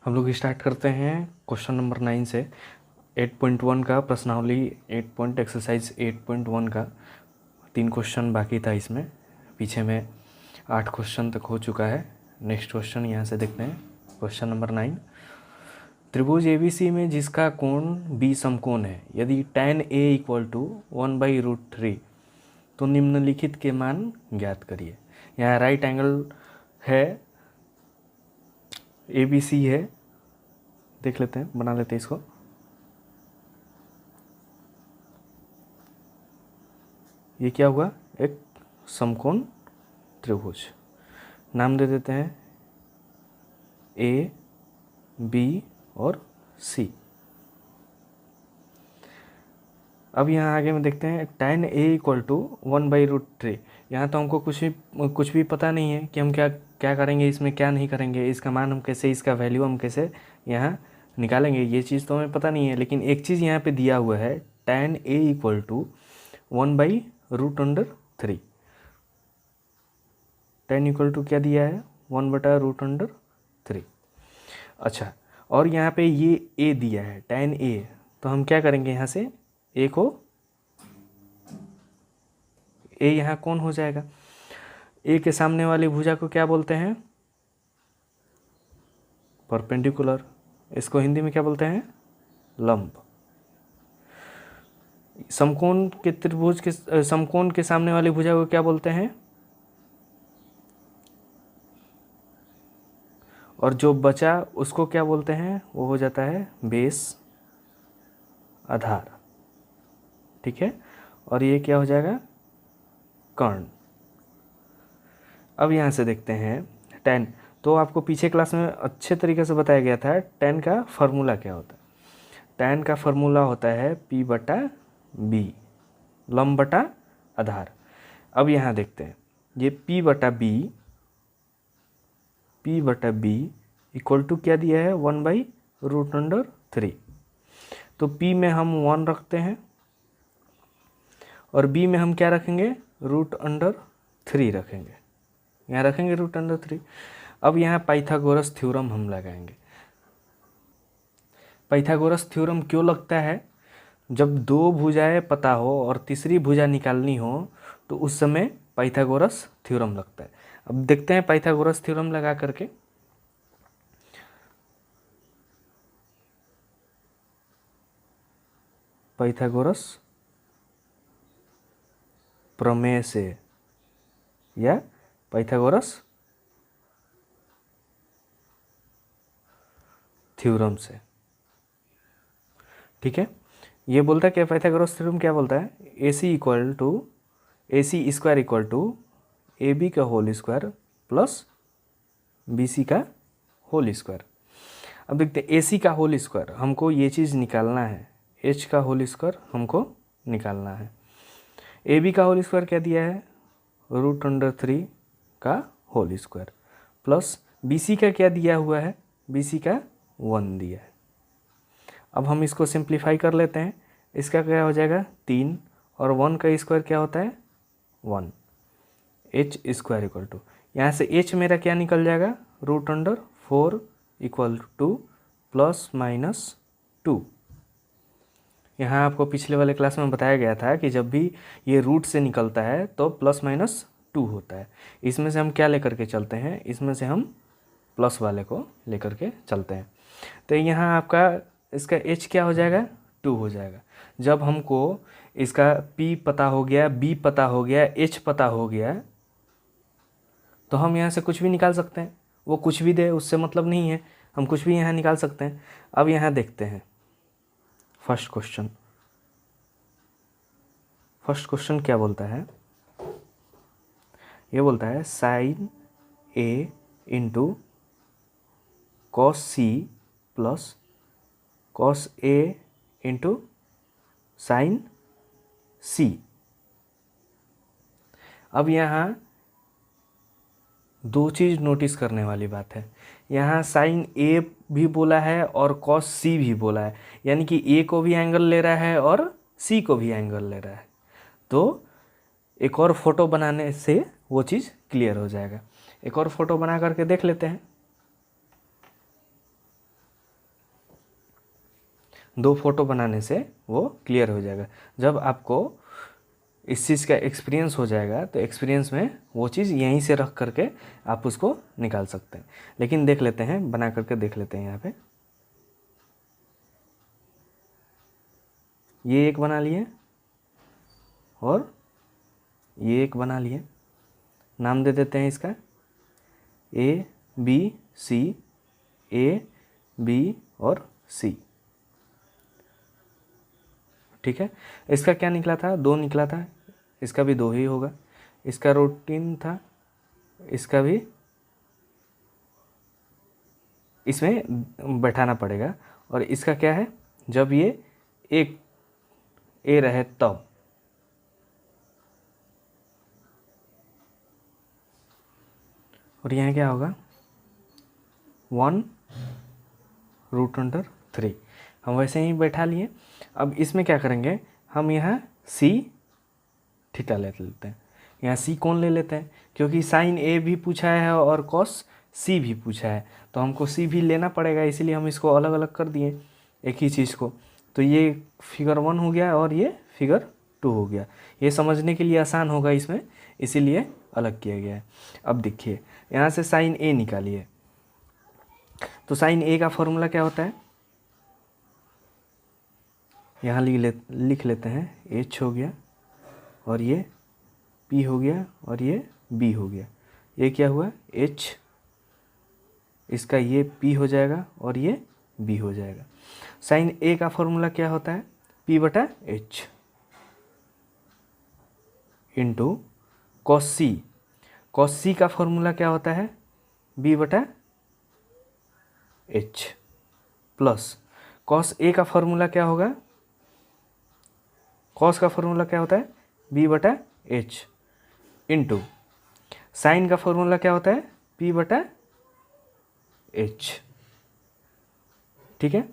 हम लोग स्टार्ट करते हैं क्वेश्चन नंबर 9 से। 8.1 का प्रश्नावली 8 पॉइंट एक्सरसाइज 8.1 का 3 क्वेश्चन बाकी था। इसमें पीछे में 8 क्वेश्चन तक हो चुका है। नेक्स्ट क्वेश्चन यहाँ से देखते हैं। क्वेश्चन नंबर 9, त्रिभुज ABC में जिसका कोण B समकोण है, यदि tan A = 1/√3 तो निम्नलिखित के मान ज्ञात करिए। यहाँ राइट एंगल है, ABC है, देख लेते हैं, बना लेते हैं इसको। ये क्या हुआ? एक समकोण त्रिभुज। नाम दे देते हैं A, B और C। अब यहाँ आगे में देखते हैं tan A = 1/√3। यहाँ तो हमको कुछ भी पता नहीं है कि हम क्या करेंगे, इसमें क्या नहीं करेंगे, इसका मान हम कैसे, इसका वैल्यू हम कैसे यहाँ निकालेंगे, ये चीज़ तो हमें पता नहीं है। लेकिन एक चीज़ यहाँ पे दिया हुआ है, tan A = 1/√3। tan = क्या दिया है? 1/√3। अच्छा, और यहाँ पे ये A दिया है, tan A। तो हम क्या करेंगे, यहाँ से A को, A यहाँ कौन हो जाएगा? A के सामने वाली भुजा को क्या बोलते हैं? परपेंडिकुलर। इसको हिंदी में क्या बोलते हैं? लंब। समकोण के त्रिभुज के समकोण के सामने वाली भुजा को क्या बोलते हैं? और जो बचा उसको क्या बोलते हैं? वो हो जाता है बेस, आधार। ठीक है, और ये क्या हो जाएगा? कर्ण। अब यहाँ से देखते हैं tan। तो आपको पीछे क्लास में अच्छे तरीके से बताया गया था tan का फार्मूला क्या होता है। tan का फार्मूला होता है P/B, लंब बटा आधार। अब यहाँ देखते हैं ये P/B = क्या दिया है? 1/√3। तो P में हम 1 रखते हैं और B में हम क्या रखेंगे? √3 रखेंगे। यहाँ रखेंगे √3। अब यहाँ पाइथागोरस थ्योरम हम लगाएंगे। पाइथागोरस थ्योरम क्यों लगता है? जब दो भुजाएं पता हो और तीसरी भुजा निकालनी हो तो उस समय पाइथागोरस थ्योरम लगता है। अब देखते हैं पाइथागोरस थ्योरम लगा करके। पाइथागोरस प्रमेय से या पाइथागोरस थ्योरम से। ठीक है, ये बोलता है कि पाइथागोरस थ्योरम क्या बोलता है? AC² = AB का होल स्क्वायर प्लस BC का होल स्क्वायर। अब देखते हैं AC का होल स्क्वायर, हमको ये चीज़ निकालना है। H का होल स्क्वायर हमको निकालना है। AB का होल स्क्वायर क्या दिया है? √3 का होल स्क्वायर प्लस BC का क्या दिया हुआ है? BC का 1 दिया है। अब हम इसको सिंप्लीफाई कर लेते हैं। इसका क्या हो जाएगा? 3 और 1 का स्क्वायर क्या होता है? 1। H² यहाँ से H मेरा क्या निकल जाएगा? √4 = ±2। यहाँ आपको पिछले वाले क्लास में बताया गया था कि जब भी ये रूट से निकलता है तो +-2 होता है। इसमें से हम क्या लेकर के चलते हैं? इसमें से हम प्लस वाले को लेकर के चलते हैं। तो यहाँ आपका इसका H क्या हो जाएगा? 2 हो जाएगा। जब हमको इसका P पता हो गया, B पता हो गया, H पता हो गया, तो हम यहाँ से कुछ भी निकाल सकते हैं। वो कुछ भी दे उससे मतलब नहीं है, हम कुछ भी यहाँ निकाल सकते हैं। अब यहाँ देखते हैं फर्स्ट क्वेश्चन क्या बोलता है? ये बोलता है sin A × cos C plus cos A × sin C। अब यहाँ दो चीज़ नोटिस करने वाली बात है। यहाँ sin A भी बोला है और cos C भी बोला है, यानी कि A को भी एंगल ले रहा है और C को भी एंगल ले रहा है। तो एक और फोटो बनाने से वो चीज़ क्लियर हो जाएगा। एक और फोटो बना करके देख लेते हैं। 2 फोटो बनाने से वो क्लियर हो जाएगा। जब आपको इस चीज़ का एक्सपीरियंस हो जाएगा तो एक्सपीरियंस में वो चीज़ यहीं से रख करके आप उसको निकाल सकते हैं। लेकिन देख लेते हैं, बना करके देख लेते हैं। यहाँ पे ये एक बना लिए और ये एक बना लिए। नाम दे देते हैं इसका ABC, AB और C। ठीक है, इसका क्या निकला था? 2 निकला था। इसका भी 2 ही होगा। इसका रूटीन था, इसका भी इसमें बैठाना पड़ेगा। और इसका क्या है? जब ये एक ए रहे तब। और यहाँ क्या होगा? 1√3। हम वैसे ही बैठा लिए। अब इसमें क्या करेंगे? हम यहाँ C थीटा ले लेते हैं। यहाँ C कौन ले लेते हैं? क्योंकि साइन A भी पूछा है और कॉस C भी पूछा है, तो हमको C भी लेना पड़ेगा, इसीलिए हम इसको अलग अलग कर दिए एक ही चीज़ को। तो ये फिगर 1 हो गया और ये फिगर 2 हो गया। ये समझने के लिए आसान होगा इसमें, इसीलिए अलग किया गया है। अब देखिए, यहाँ से साइन A निकालिए। तो साइन A का फॉर्मूला क्या होता है? यहाँ लिख लेते हैं। H हो गया और ये P हो गया और ये B हो गया। ये क्या हुआ? H, इसका ये P हो जाएगा और ये B हो जाएगा। साइन A का फॉर्मूला क्या होता है? P/H into cos C। Cos C का फॉर्मूला क्या होता है? B/H प्लस कॉस A का फॉर्मूला क्या होगा? कॉस का फॉर्मूला क्या होता है? B/H इंटू साइन का फॉर्मूला क्या होता है? P/H। ठीक है,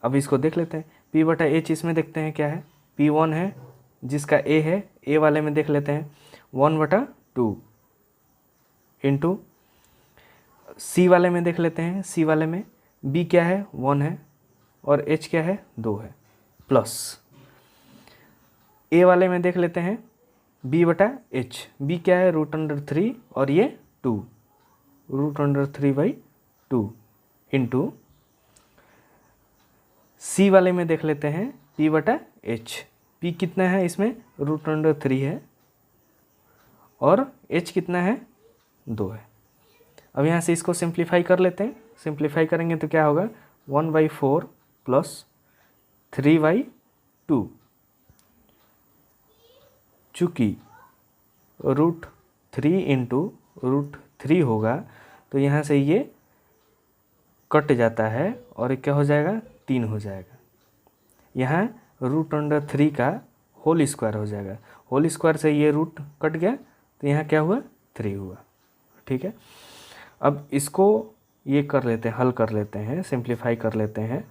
अब इसको देख लेते हैं। P/H इसमें देखते हैं क्या है? P1 है, जिसका A है, A वाले में देख लेते हैं 1/2 इंटू C वाले में देख लेते हैं। C वाले में B क्या है? 1 है और H क्या है? 2 है, प्लस A वाले में देख लेते हैं B/H। B क्या है? √3 और ये 2, √3/2 इंटू C वाले में देख लेते हैं P/H। P कितना है इसमें? √3 है और H कितना है? 2 है। अब यहाँ से इसको सिंप्लीफाई कर लेते हैं। सिंप्लीफाई करेंगे तो क्या होगा? 1/4 प्लस 3/2। चूँकि √3 इंटू √3 होगा तो यहाँ से ये कट जाता है और क्या हो जाएगा? 3 हो जाएगा। यहाँ √3 का होल स्क्वायर हो जाएगा। होल स्क्वायर से ये रूट कट गया तो यहाँ क्या हुआ? 3 हुआ। ठीक है, अब इसको ये कर लेते हैं, हल कर लेते हैं, सिंप्लीफाई कर लेते हैं।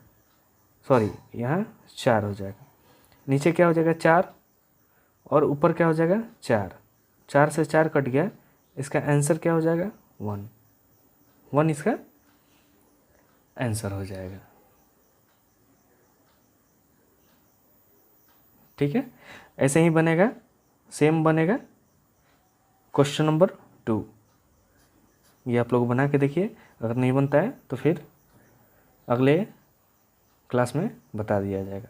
सॉरी, यहाँ 4 हो जाएगा। नीचे क्या हो जाएगा? 4 और ऊपर क्या हो जाएगा? 4। 4 से 4 कट गया। इसका आंसर क्या हो जाएगा? 1। 1 इसका आंसर हो जाएगा। ठीक है, ऐसे ही बनेगा, सेम बनेगा क्वेश्चन नंबर 2। ये आप लोग बना के देखिए। अगर नहीं बनता है तो फिर अगले क्लास में बता दिया जाएगा।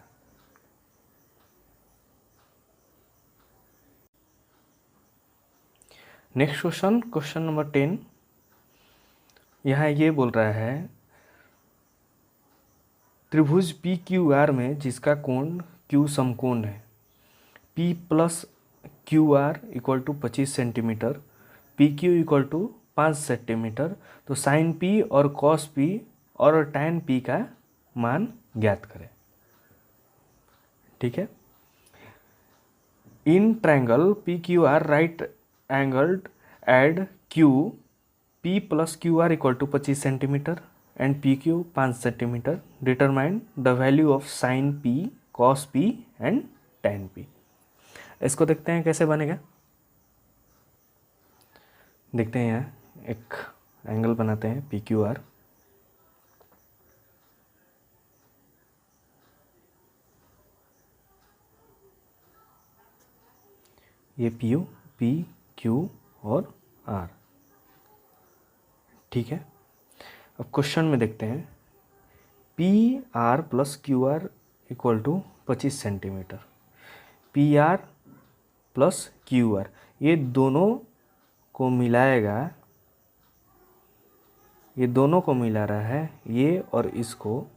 Next question, question number 10। यहाँ ये बोल रहा है त्रिभुज PQR में जिसका कोण Q समकोण है, P + QR = 25 centimetre, PQ = 5 centimetre, तो साइन P और कॉस P और tan P का मान ज्ञात करें। ठीक है, in triangle PQR right angled at Q P + QR = 25 centimetre and PQ 5 centimetre. Determine the value of sine P, cos P and tan P। इसको देखते हैं कैसे बनेगा। देखते हैं, यहाँ एक एंगल बनाते हैं PQR। ये पी क्यू और आर। ठीक है, अब क्वेश्चन में देखते हैं, P R plus Q R equal to 25 centimetre. P R plus Q R ये दोनों को मिलाएगा, ये दोनों को मिला रहा है ये और इसको,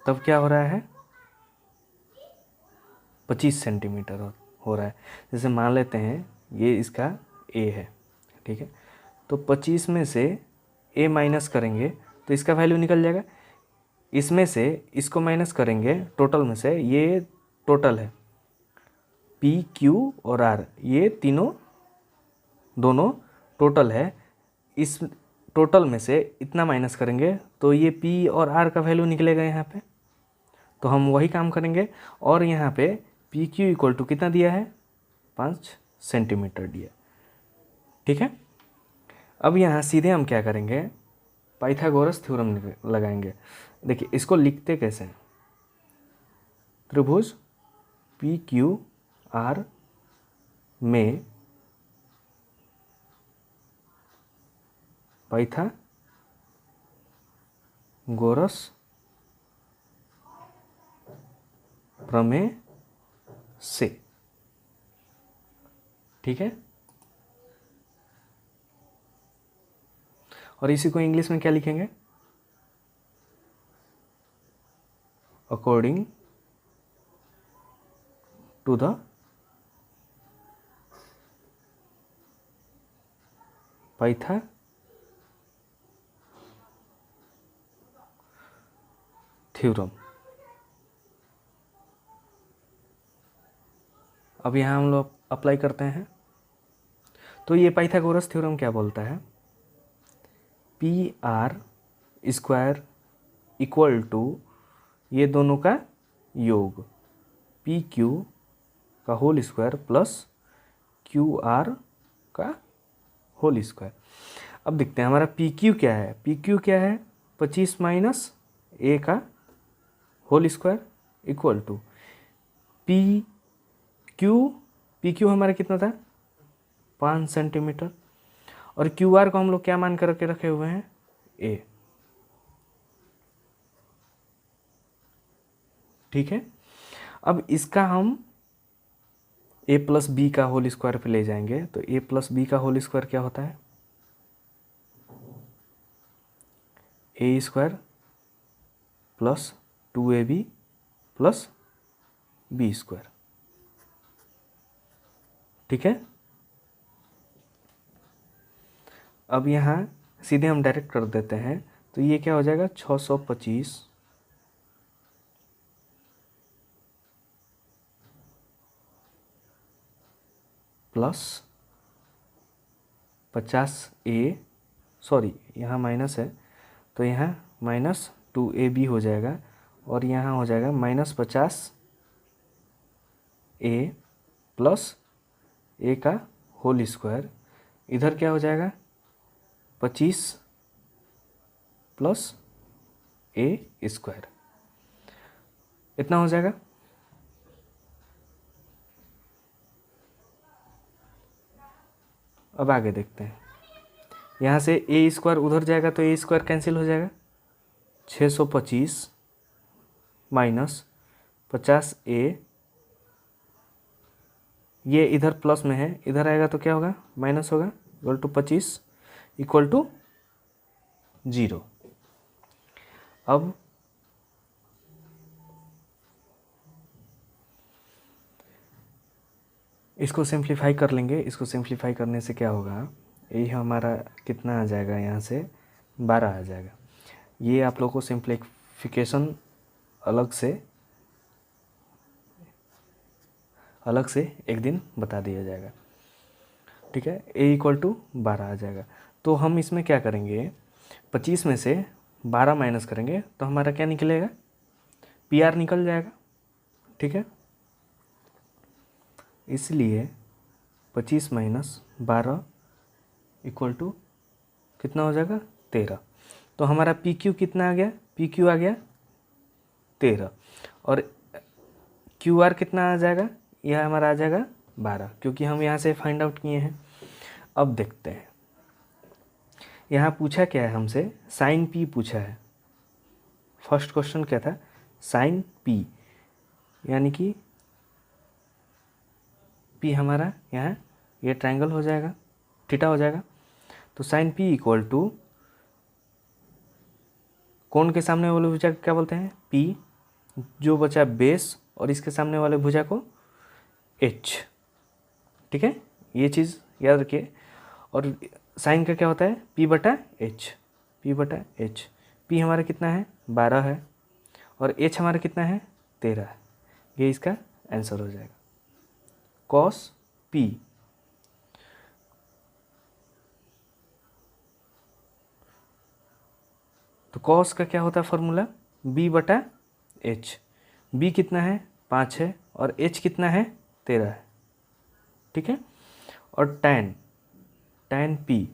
तब क्या हो रहा है 25 सेंटीमीटर हो रहा है। जैसे मान लेते हैं ये इसका ए है, ठीक है, तो 25 में से ए माइनस करेंगे तो इसका वैल्यू निकल जाएगा। इसमें से इसको माइनस करेंगे टोटल में से, ये टोटल है पी क्यू और आर, ये तीनों दोनों टोटल है। इस टोटल में से इतना माइनस करेंगे तो ये पी और आर का वैल्यू निकलेगा यहाँ पे, तो हम वही काम करेंगे। और यहाँ पे पी क्यू इक्वल टू कितना दिया है 5 सेंटीमीटर दिया। ठीक है, अब यहाँ सीधे हम क्या करेंगे, पाइथागोरस थ्योरम लगाएंगे। देखिए इसको लिखते कैसे हैं, त्रिभुज पी क्यू आर में पाइथागोरस प्रमेय से। ठीक है, और इसी को इंग्लिश में क्या लिखेंगे, अकॉर्डिंग टू द थ्योरम। अब यहाँ हम लोग अप्लाई करते हैं, तो ये पाइथागोरस थ्योरम क्या बोलता है, P R square equal to ये दोनों का योग, पी क्यू का whole square plus Q R का होल स्क्वायर। अब देखते हैं हमारा पी क्यू क्या है, पी क्यू क्या है 25 माइनस ए का whole square equal to P Q हमारा कितना था 5 सेंटीमीटर, और क्यू आर को हम लोग क्या मान कर के रखे हुए हैं ए। ठीक है, अब इसका हम ए प्लस बी का होल स्क्वायर पे ले जाएंगे, तो ए प्लस बी का होल स्क्वायर क्या होता है ए स्क्वायर प्लस 2ab प्लस बी स्क्वायर। ठीक है, अब यहाँ सीधे हम डायरेक्ट कर देते हैं, तो ये क्या हो जाएगा 625 प्लस 50a, सॉरी यहाँ माइनस है तो यहाँ माइनस 2ab हो जाएगा, और यहाँ हो जाएगा माइनस 50a प्लस a का होल स्क्वायर, इधर क्या हो जाएगा 25 प्लस a स्क्वायर, इतना हो जाएगा। अब आगे देखते हैं, यहाँ से a स्क्वायर उधर जाएगा तो a स्क्वायर कैंसिल हो जाएगा, 625 माइनस 50a, ये इधर प्लस में है, इधर आएगा तो क्या होगा माइनस होगा, इक्वल टू 25 इक्वल टू 0। अब इसको सिंप्लीफाई कर लेंगे, इसको सिंप्लीफाई करने से क्या होगा, ये हमारा कितना आ जाएगा, यहाँ से 12 आ जाएगा। ये आप लोगों को सिंप्लीफिकेशन अलग से एक दिन बता दिया जाएगा। ठीक है, a इक्वल टू 12 आ जाएगा। तो हम इसमें क्या करेंगे, 25 में से 12 माइनस करेंगे तो हमारा क्या निकलेगा, पी आर निकल जाएगा। ठीक है, इसलिए 25 माइनस 12 इक्वल टू कितना हो जाएगा 13। तो हमारा पी क्यू कितना आ गया, पी क्यू आ गया 13, और क्यू आर कितना आ जाएगा, यह हमारा आ जाएगा 12, क्योंकि हम यहाँ से फाइंड आउट किए हैं। अब देखते हैं यहाँ पूछा क्या है हमसे, साइन पी पूछा है। फर्स्ट क्वेश्चन क्या था, साइन पी, यानी कि पी हमारा यहाँ ये ट्रायंगल हो जाएगा, थीटा हो जाएगा। तो साइन पी इक्वल टू कोण के सामने वाले भुजा को क्या बोलते हैं, पी, जो बचा बेस, और इसके सामने वाले भुजा को एच। ठीक है, ये चीज़ याद रखिए। और साइन का क्या होता है, पी बटा एच, पी बटा एच। पी हमारा कितना है, 12 है, और एच हमारा कितना है, 13 है। ये इसका आंसर हो जाएगा, कॉस पी। तो कॉस का क्या होता है फॉर्मूला, बी बटा एच। बी कितना है, 5 है, और एच कितना है, 13 है। ठीक है, और टैन, टैन पी,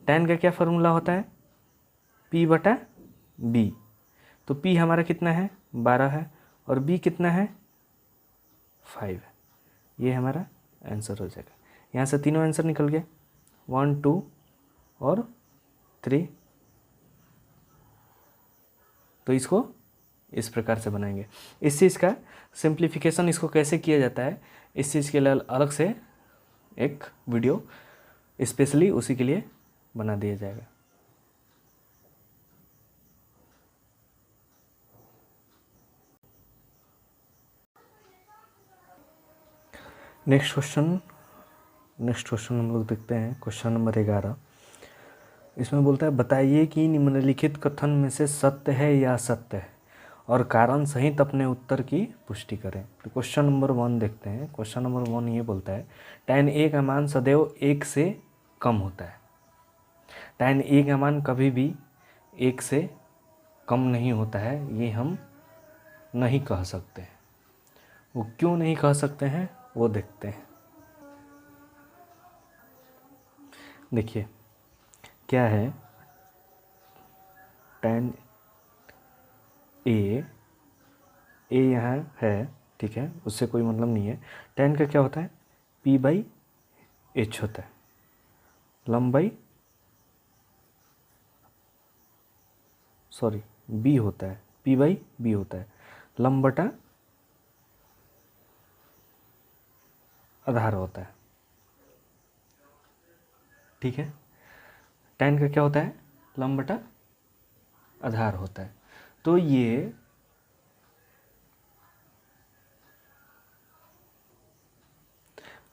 टैन का क्या फॉर्मूला होता है, पी बटा बी। तो पी हमारा कितना है, 12 है, और बी कितना है, 5 है। ये हमारा आंसर हो जाएगा। यहाँ से तीनों आंसर निकल गए, 1, 2 और 3। तो इसको इस प्रकार से बनाएंगे। इस चीज़ का सिंप्लीफिकेशन इसको कैसे किया जाता है, इस चीज़ के लिए अलग से एक वीडियो स्पेशली उसी के लिए बना दिया जाएगा। नेक्स्ट क्वेश्चन हम लोग देखते हैं, क्वेश्चन नंबर 11। इसमें बोलता है बताइए कि निम्नलिखित कथन में से सत्य है या असत्य है, और कारण सहित अपने उत्तर की पुष्टि करें। तो क्वेश्चन नंबर 1 देखते हैं। क्वेश्चन नंबर 1 ये बोलता है tan a का मान सदैव 1 से कम होता है। tan a का मान कभी भी 1 से कम नहीं होता है, ये हम नहीं कह सकते हैं। वो क्यों नहीं कह सकते हैं वो देखते हैं। देखिए क्या है, tan a यहाँ है, ठीक है, उससे कोई मतलब नहीं है। tan का क्या होता है, p/h होता है, लंबाई b होता है, p/b होता है, लंब बटा आधार होता है। ठीक है, tan का क्या होता है, लंब बटा आधार होता है। तो ये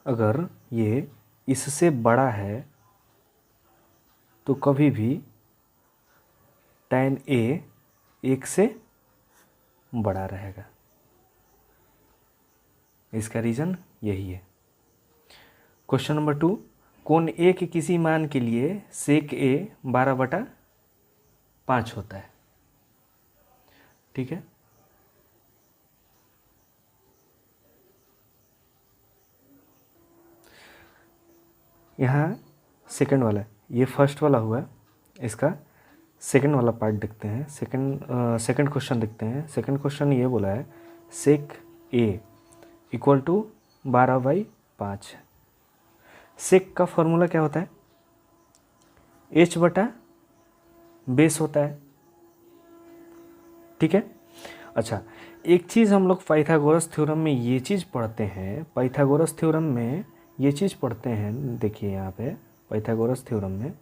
अगर ये इससे बड़ा है तो कभी भी tan a 1 से बड़ा रहेगा। इसका रीज़न यही है। क्वेश्चन नंबर 2, कोण a के किसी मान के लिए sec a 12/5 होता है। ठीक है, यहाँ सेकंड वाला, ये फर्स्ट वाला हुआ, इसका सेकंड वाला पार्ट देखते हैं। सेकंड क्वेश्चन देखते हैं। सेकंड क्वेश्चन ये बोला है sec a इक्वल टू 12/5। सेक का फॉर्मूला क्या होता है, h बटा बेस होता है। ठीक है, अच्छा एक चीज़ हम लोग पाइथागोरस थ्योरम में ये चीज़ पढ़ते हैं, पाइथागोरस थ्योरम में ये चीज़ पढ़ते हैं। देखिए यहाँ पे पाइथागोरस थ्योरम में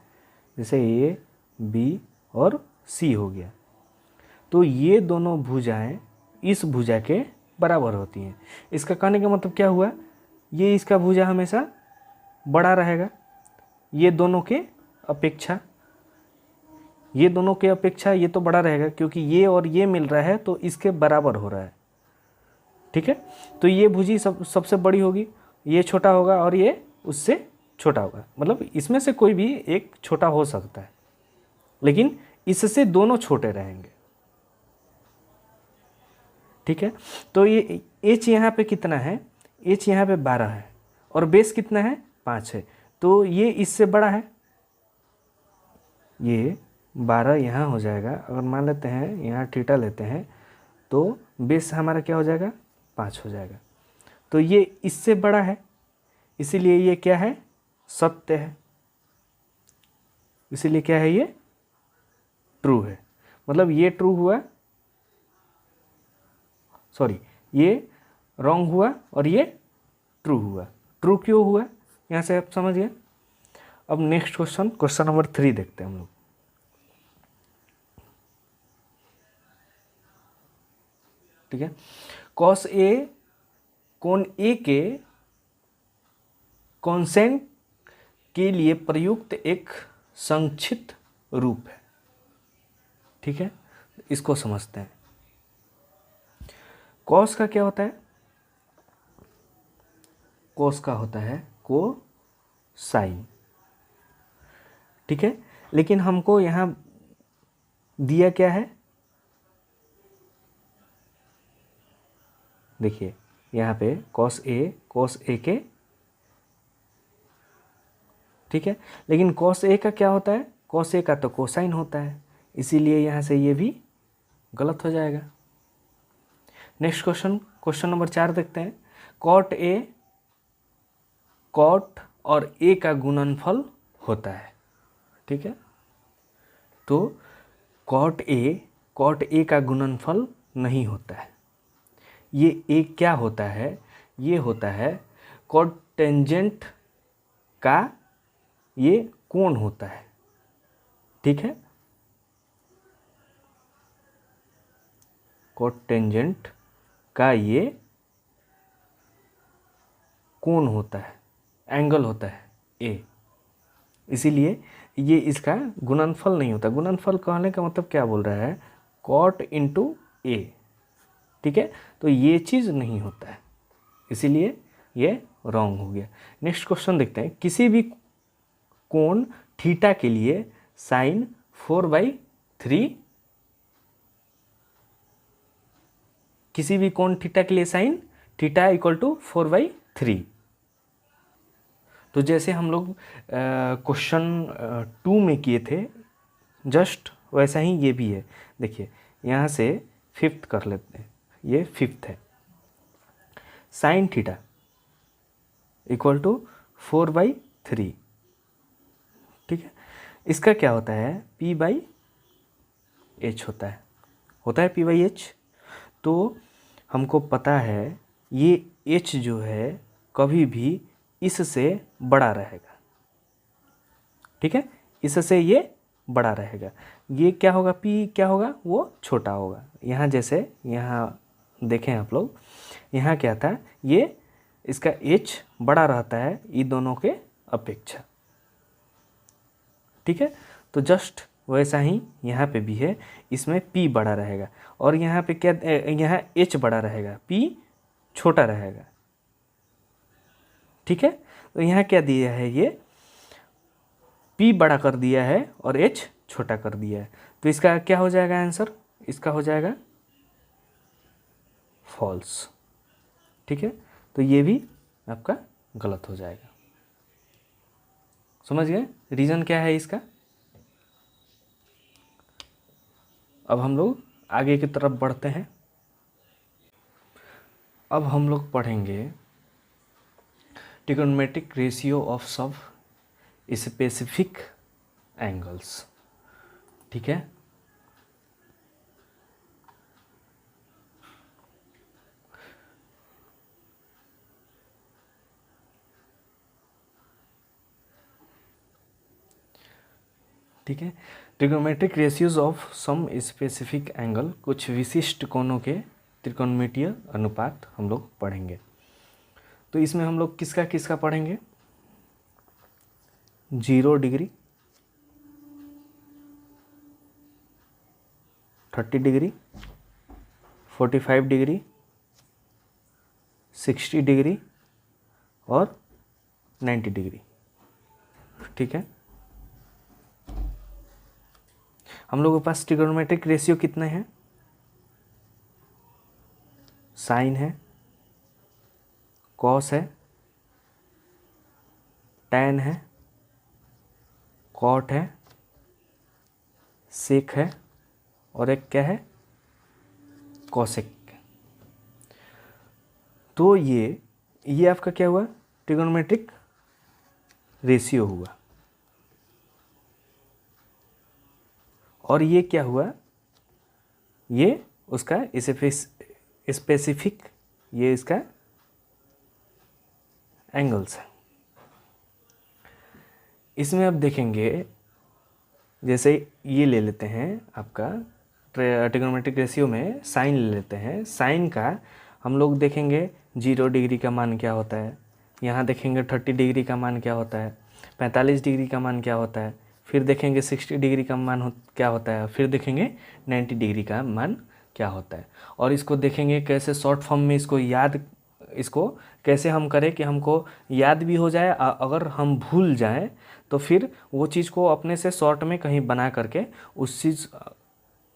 जैसे a b और c हो गया, तो ये दोनों भुजाएं इस भुजा के बराबर होती हैं। इसका कहने का मतलब क्या हुआ, ये इसका भुजा हमेशा बड़ा रहेगा, ये दोनों के अपेक्षा, ये दोनों के अपेक्षा ये तो बड़ा रहेगा, क्योंकि ये और ये मिल रहा है तो इसके बराबर हो रहा है। ठीक है, तो ये भुजी सबसे बड़ी होगी, ये छोटा होगा और ये उससे छोटा होगा। मतलब इसमें से कोई भी एक छोटा हो सकता है, लेकिन इससे दोनों छोटे रहेंगे। ठीक है, तो ये h यहाँ पे कितना है, h यहाँ पे 12 है और बेस कितना है, 5 है, तो ये इससे बड़ा है। ये 12 यहाँ हो जाएगा, अगर मान लेते हैं यहाँ थीटा लेते हैं तो बेस हमारा क्या हो जाएगा, 5 हो जाएगा, तो ये इससे बड़ा है। इसीलिए ये क्या है, सत्य है, इसीलिए क्या है, ये ट्रू है। मतलब ये ट्रू हुआ, सॉरी ये रॉन्ग हुआ और ये ट्रू हुआ। ट्रू क्यों हुआ, यहाँ से आप समझ गए। अब नेक्स्ट क्वेश्चन, क्वेश्चन नंबर 3 देखते हैं हम लोग। ठीक है, कॉस ए कोण ए के कॉन्सेंट के लिए प्रयुक्त एक संक्षिप्त रूप है। ठीक है, इसको समझते हैं। कॉस का क्या होता है, कॉस का होता है कोसाइन। ठीक है, लेकिन हमको यहाँ दिया क्या है, देखिए यहाँ पे कॉस ए के, ठीक है, लेकिन कॉस ए का क्या होता है, कॉस ए का तो कोसाइन होता है, इसीलिए यहाँ से ये भी गलत हो जाएगा। नेक्स्ट क्वेश्चन, क्वेश्चन नंबर 4 देखते हैं। कॉट और ए का गुणनफल होता है। ठीक है, तो कॉट ए का गुणनफल नहीं होता है। ये ए क्या होता है, ये होता है कॉट टेंजेंट का ये कोण होता है। ठीक है, कॉट टेंजेंट का ये कोण होता है, एंगल होता है ए, इसीलिए ये इसका गुणनफल नहीं होता। गुणनफल कहने का मतलब क्या बोल रहा है, कॉट इंटू ए। ठीक है, तो ये चीज़ नहीं होता है, इसीलिए ये रॉन्ग हो गया। नेक्स्ट क्वेश्चन देखते हैं। किसी भी कोण थीटा के लिए साइन 4/3, किसी भी कोण थीटा के लिए साइन थीटा इक्वल टू 4/3। तो जैसे हम लोग क्वेश्चन 2 में किए थे, जस्ट वैसा ही ये भी है। देखिए यहाँ से 5th कर लेते हैं, ये 5th है। Sine theta equal to 4/3। ठीक है, इसका क्या होता है, P/H होता है P/H। तो हमको पता है ये H जो है कभी भी इससे बड़ा रहेगा। ठीक है, इससे ये बड़ा रहेगा। ये क्या होगा, P क्या होगा, वो छोटा होगा। यहाँ जैसे यहाँ देखें आप लोग, यहाँ क्या था, ये इसका H बड़ा रहता है इन दोनों के अपेक्षा। ठीक है, तो जस्ट वैसा ही यहाँ पे भी है, इसमें P बड़ा रहेगा और यहाँ पे क्या, यहाँ H बड़ा रहेगा, P छोटा रहेगा। ठीक है, तो यहाँ क्या दिया है, ये P बड़ा कर दिया है और H छोटा कर दिया है। तो इसका क्या हो जाएगा आंसर, इसका हो जाएगा फॉल्स। ठीक है, तो ये भी आपका गलत हो जाएगा। समझ गए रीज़न क्या है इसका। अब हम लोग आगे की तरफ बढ़ते हैं। अब हम लोग पढ़ेंगे trigonometric ratio of some specific angles. ठीक है, ठीक है, trigonometric ratios of some specific angle, कुछ विशिष्ट कोणों के त्रिकोणमितीय अनुपात हम लोग पढ़ेंगे। तो इसमें हम लोग किसका किसका पढ़ेंगे, 0 डिग्री, 30 डिग्री, 45 डिग्री, 60 डिग्री और 90 डिग्री। ठीक है, हम लोगों के पास ट्रिगोनोमेट्रिक रेशियो कितने हैं, साइन है, कॉस है, टैन है, कॉट है, सेक है और एक क्या है, कॉसेक। तो ये आपका क्या हुआ, ट्रिगोनोमेट्रिक रेशियो हुआ। और ये क्या हुआ, ये उसका स्पेसिफिक, ये इसका एंगल्स है। इसमें अब देखेंगे, जैसे ये ले लेते हैं आपका ट्रिगोनोमेट्रिक रेशियो में साइन ले लेते हैं। साइन का हम लोग देखेंगे 0 डिग्री का मान क्या होता है, यहाँ देखेंगे 30 डिग्री का मान क्या होता है, 45 डिग्री का मान क्या होता है, फिर देखेंगे 60 डिग्री का मान क्या होता है, फिर देखेंगे 90 डिग्री का मान क्या होता है। और इसको देखेंगे कैसे शॉर्ट फॉर्म में इसको कैसे हम करें कि हमको याद भी हो जाए, अगर हम भूल जाएं तो फिर वो चीज़ को अपने से शॉर्ट में कहीं बना करके उस चीज़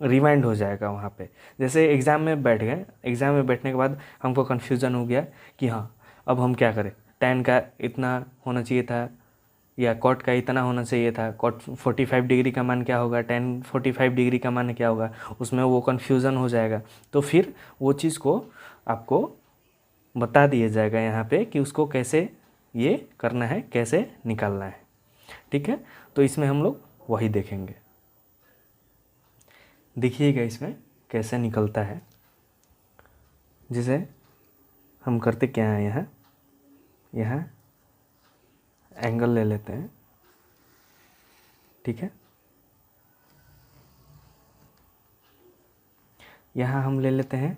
रिमाइंड हो जाएगा वहाँ पे। जैसे एग्ज़ाम में बैठ गए, एग्ज़ाम में बैठने के बाद हमको कन्फ्यूज़न हो गया कि हाँ अब हम क्या करें, tan का इतना होना चाहिए था या cot का इतना होना चाहिए था, cot 45 डिग्री का मान क्या होगा, tan 45 डिग्री का मान क्या होगा, उसमें वो कन्फ्यूज़न हो जाएगा। तो फिर वो चीज़ को आपको बता दिया जाएगा यहाँ पे कि उसको कैसे ये करना है, कैसे निकालना है। ठीक है, तो इसमें हम लोग वही देखेंगे। देखिएगा इसमें कैसे निकलता है। जिसे हम करते क्या है, यहाँ एंगल ले लेते हैं। ठीक है, यहाँ हम ले लेते हैं,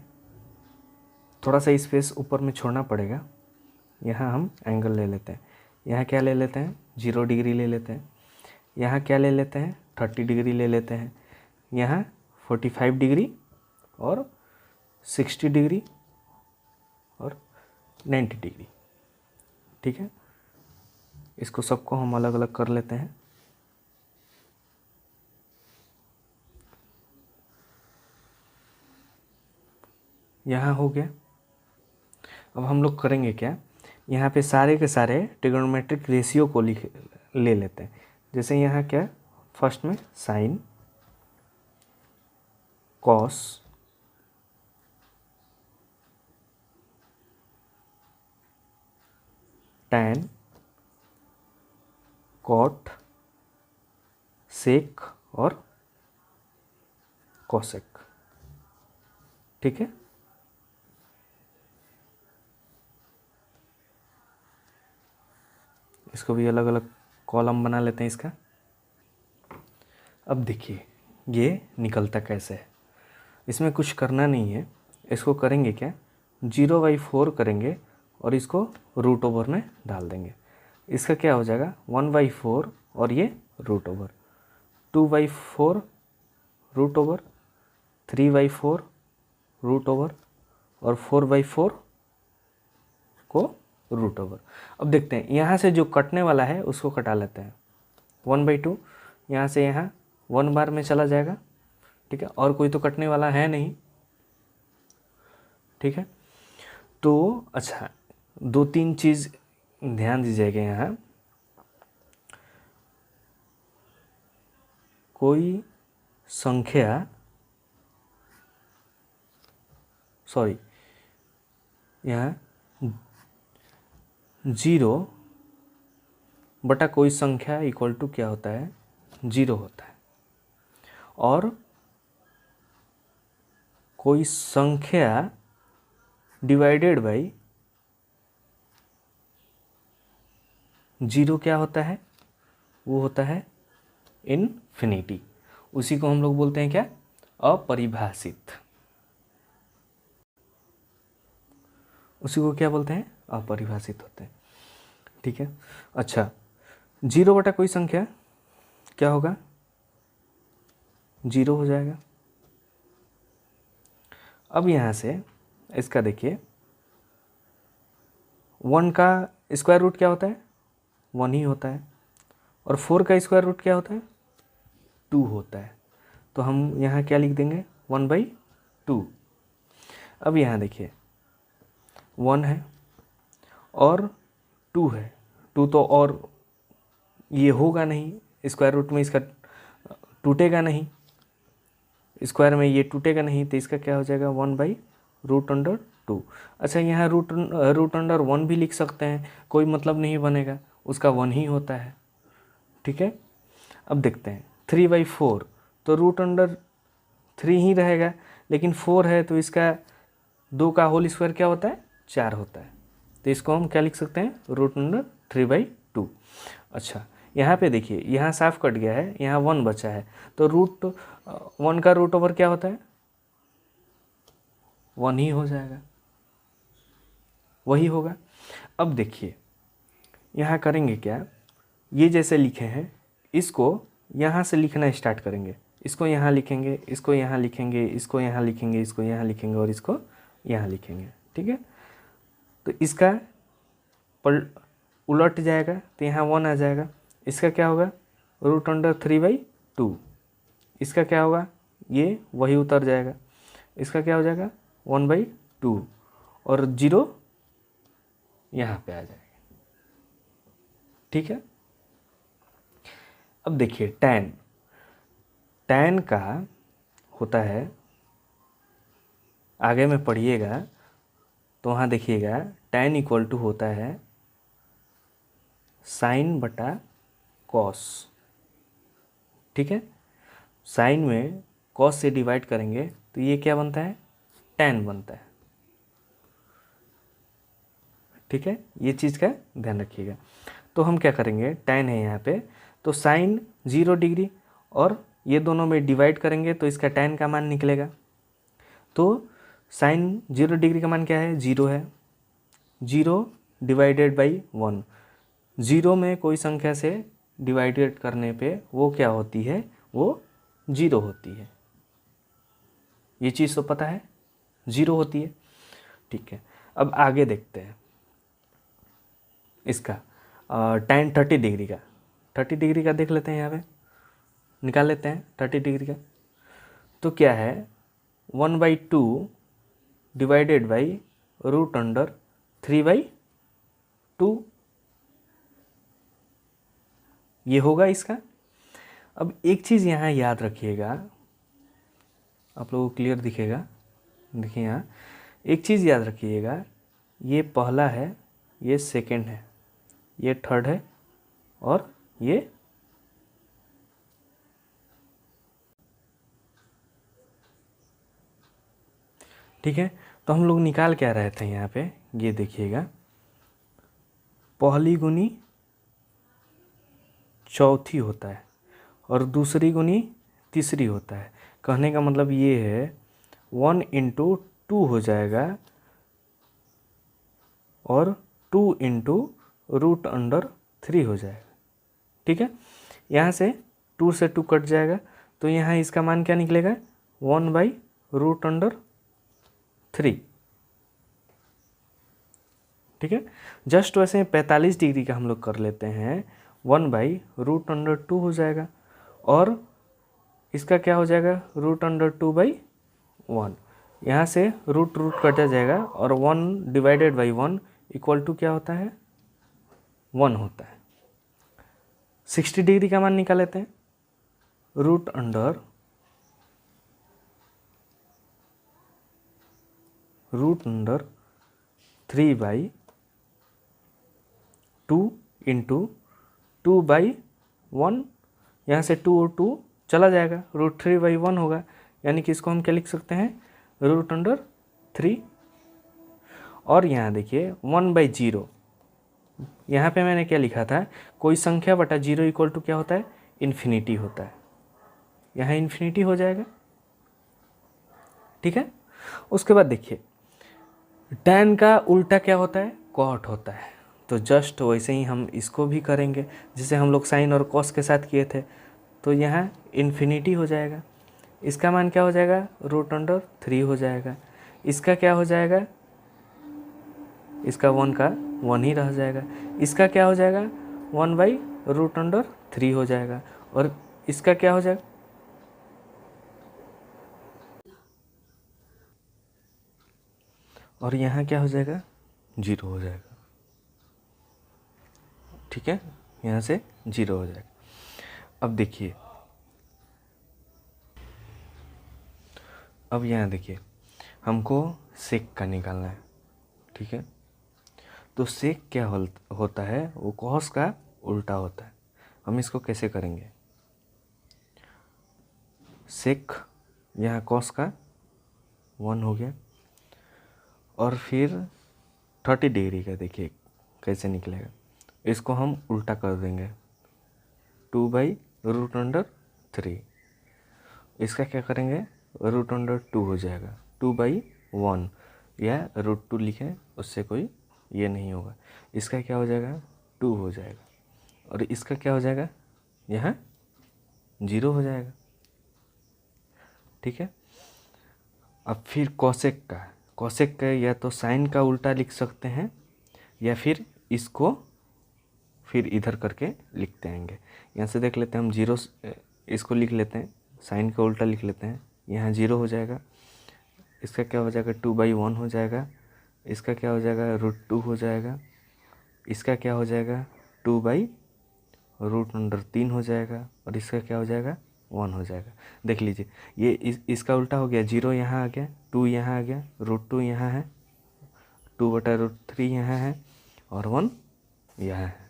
थोड़ा सा स्पेस ऊपर में छोड़ना पड़ेगा। यहाँ हम एंगल ले लेते हैं। यहाँ क्या ले लेते हैं, 0 डिग्री ले लेते हैं। यहाँ क्या ले लेते हैं, 30 डिग्री ले लेते हैं। यहाँ 45 डिग्री और 60 डिग्री और 90 डिग्री। ठीक है, इसको सबको हम अलग अलग कर लेते हैं। यहाँ हो गया। अब हम लोग करेंगे क्या, यहाँ पे सारे के सारे ट्रिगोनोमेट्रिक रेशियो को ले लेते हैं। जैसे यहाँ क्या, फर्स्ट में साइन, कॉस, टैन, कॉट, सेक और कोसेक। ठीक है, इसको भी अलग अलग कॉलम बना लेते हैं इसका। अब देखिए ये निकलता कैसे है। इसमें कुछ करना नहीं है, इसको करेंगे क्या, 0/4 करेंगे और इसको रूट ओवर में डाल देंगे। इसका क्या हो जाएगा, 1/4 और ये root over, 2/4 root over, 3/4 root over और 4/4 को रूट ओवर। अब देखते हैं यहाँ से जो कटने वाला है उसको कटा लेते हैं। 1/2 यहाँ से यहाँ 1 बार में चला जाएगा। ठीक है, और कोई तो कटने वाला है नहीं। ठीक है, तो अच्छा 2-3 चीज़ ध्यान दीजिएगा। यहाँ कोई संख्या, सॉरी, यहाँ 0 बटा कोई संख्या इक्वल टू क्या होता है, 0 होता है। और कोई संख्या डिवाइडेड बाई 0 क्या होता है, वो होता है इनफिनिटी। उसी को हम लोग बोलते हैं क्या, अपरिभाषित। उसी को क्या बोलते हैं, अपरिभाषित होते हैं। ठीक है, अच्छा 0 बटा कोई संख्या क्या होगा, 0 हो जाएगा। अब यहाँ से इसका देखिए, 1 का स्क्वायर रूट क्या होता है, 1 ही होता है। और 4 का स्क्वायर रूट क्या होता है, 2 होता है। तो हम यहाँ क्या लिख देंगे, 1/2। अब यहाँ देखिए 1 है और 2 है, 2 तो और ये होगा नहीं, स्क्वायर रूट में इसका टूटेगा नहीं, स्क्वायर में ये टूटेगा नहीं, तो इसका क्या हो जाएगा, 1/√2 2। अच्छा, यहाँ रूट अंडर 1 भी लिख सकते हैं, कोई मतलब नहीं बनेगा, उसका 1 ही होता है। ठीक है, अब देखते हैं 3/4, तो रूट अंडर 3 ही रहेगा, लेकिन 4 है तो इसका 2 का होल स्क्वायर क्या होता है, 4 होता है। तो इसको हम क्या लिख सकते हैं, रूट अंडर 3/2। अच्छा, यहाँ पे देखिए, यहाँ साफ कट गया है, यहाँ 1 बचा है, तो रूट 1 का रूट ओवर क्या होता है, 1 ही हो जाएगा, वही होगा। अब देखिए यहाँ करेंगे क्या, ये जैसे लिखे हैं इसको यहाँ से लिखना स्टार्ट करेंगे, इसको यहाँ लिखेंगे, इसको यहाँ लिखेंगे, इसको यहाँ लिखेंगे, इसको यहाँ लिखेंगे और इसको यहाँ लिखेंगे। ठीक है, तो इसका उलट जाएगा तो यहाँ 1 आ जाएगा, इसका क्या होगा, रूट अंडर 3/2, इसका क्या होगा, ये वही उतर जाएगा, इसका क्या हो जाएगा 1/2 और 0 यहाँ पे आ जाएगा। ठीक है, अब देखिए टैन का होता है, आगे में पढ़िएगा तो वहाँ देखिएगा टैन इक्वल टू होता है साइन बटा कॉस। ठीक है, साइन में कॉस से डिवाइड करेंगे तो ये क्या बनता है, टैन बनता है। ठीक है, ये चीज़ का ध्यान रखिएगा। तो हम क्या करेंगे, टैन है यहाँ पे, तो साइन 0 डिग्री और ये दोनों में डिवाइड करेंगे तो इसका टैन का मान निकलेगा। तो साइन 0 डिग्री का मान क्या है, 0 है, 0 डिवाइडेड बाई 1, 0 में कोई संख्या से डिवाइडेड करने पे वो क्या होती है, वो 0 होती है। ये चीज़ तो पता है, 0 होती है। ठीक है, अब आगे देखते हैं इसका tan 30 डिग्री का, 30 डिग्री का देख लेते हैं, यहाँ पे निकाल लेते हैं 30 डिग्री का। तो क्या है, 1/2 डिवाइडेड बाई रूट अंडर 3/2, ये होगा इसका। अब एक चीज़ यहाँ याद रखिएगा, आप लोगों को क्लियर दिखेगा, देखिए यहाँ एक चीज़ याद रखिएगा, ये पहला है, ये सेकंड है, ये थर्ड है और ये ठीक है। तो हम लोग निकाल क्या रहे थे यहाँ पे, ये देखिएगा, पहली गुनी चौथी होता है और दूसरी गुनी तीसरी होता है। कहने का मतलब ये है 1 × 2 हो जाएगा और 2 × रूट अंडर 3 हो जाएगा। ठीक है, यहाँ से 2 से 2 कट जाएगा तो यहाँ इसका मान क्या निकलेगा, 1/रूट अंडर 3। ठीक है, जस्ट वैसे 45 डिग्री का हम लोग कर लेते हैं, 1/रूट अंडर 2 हो जाएगा और इसका क्या हो जाएगा, रूट अंडर 2/1। यहाँ से रूट कटा जाएगा और 1 डिवाइडेड बाई 1 इक्वल टू क्या होता है, 1 होता है। 60 डिग्री का मान निकाल लेते हैं, रूट अंडर 3/2 × 2/1, यहाँ से 2 और 2 चला जाएगा, √3/1 होगा, यानी कि इसको हम क्या लिख सकते हैं, रूट अंडर 3। और यहाँ देखिए 1/0, यहाँ पे मैंने क्या लिखा था, कोई संख्या बटा 0 इक्वल टू क्या होता है, इन्फिनिटी होता है, यहाँ इन्फिनिटी हो जाएगा। ठीक है, उसके बाद देखिए टैन का उल्टा क्या होता है, कॉट होता है। तो जस्ट वैसे ही हम इसको भी करेंगे जिसे हम लोग साइन और कॉस के साथ किए थे। तो यहाँ इन्फिनिटी हो जाएगा, इसका मान क्या हो जाएगा, रूट अंडर 3 हो जाएगा, इसका क्या हो जाएगा, इसका 1 का 1 ही रह जाएगा, इसका क्या हो जाएगा, 1/रूट अंडर 3 हो जाएगा और इसका क्या हो जाएगा, और यहाँ क्या हो जाएगा, 0 हो जाएगा। ठीक है, यहाँ से 0 हो जाएगा। अब देखिए, अब यहाँ देखिए हमको सेक का निकालना है, ठीक है। तो सेक क्या होता है, वो कॉस का उल्टा होता है। हम इसको कैसे करेंगे, सेक यहाँ कॉस का 1 हो गया, और फिर 30 डिग्री का देखिए कैसे निकलेगा। इसको हम उल्टा कर देंगे, 2/√3। इसका क्या करेंगे, √2 हो जाएगा, 2/1 या √2 लिखें, उससे कोई ये नहीं होगा। इसका क्या हो जाएगा, 2 हो जाएगा, और इसका क्या हो जाएगा, यहाँ 0 हो जाएगा, ठीक है। अब फिर कोसेक का या तो साइन का उल्टा लिख सकते हैं, या फिर इसको फिर इधर करके लिखते आएंगे। यहाँ से देख लेते हैं हम, 0 इसको लिख लेते हैं, साइन का उल्टा लिख लेते हैं, यहाँ 0 हो जाएगा। इसका क्या हो जाएगा, 2/1 हो जाएगा। इसका क्या हो जाएगा, √2 हो जाएगा। इसका क्या हो जाएगा, 2/√3 हो जाएगा, और इसका क्या हो जाएगा, 1 हो जाएगा। देख लीजिए, ये इसका उल्टा हो गया, 0 यहाँ आ गया, 2 यहाँ आ गया, √2 यहाँ है, 2/√3 यहाँ है, और 1 यहाँ है।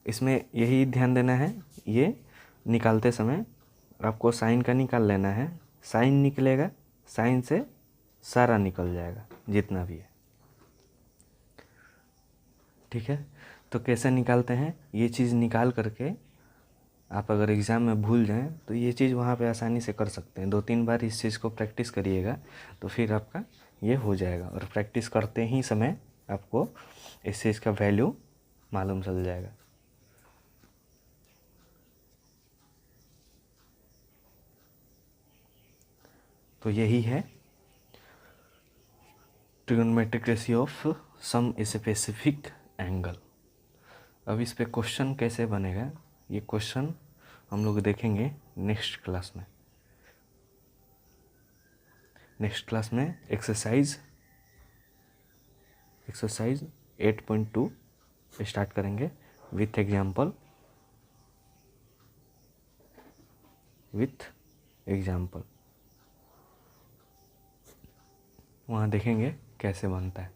इसमें यही ध्यान देना है, ये निकालते समय आपको साइन का निकाल लेना है। साइन निकलेगा, साइन से सारा निकल जाएगा जितना भी है, ठीक है। तो कैसे निकालते हैं, ये चीज़ निकाल करके आप अगर एग्ज़ाम में भूल जाएं तो ये चीज़ वहाँ पे आसानी से कर सकते हैं। 2-3 बार इस चीज़ को प्रैक्टिस करिएगा तो फिर आपका ये हो जाएगा, और प्रैक्टिस करते ही समय आपको इस चीज़ का वैल्यू मालूम चल जाएगा। तो यही है trigonometric ratio of some specific angle. अब इस पे क्वेश्चन कैसे बनेगा, ये क्वेश्चन हम लोग देखेंगे नेक्स्ट क्लास में। नेक्स्ट क्लास में एक्सरसाइज 8.2 स्टार्ट करेंगे विथ एग्जाम्पल। वहाँ देखेंगे कैसे बनता है।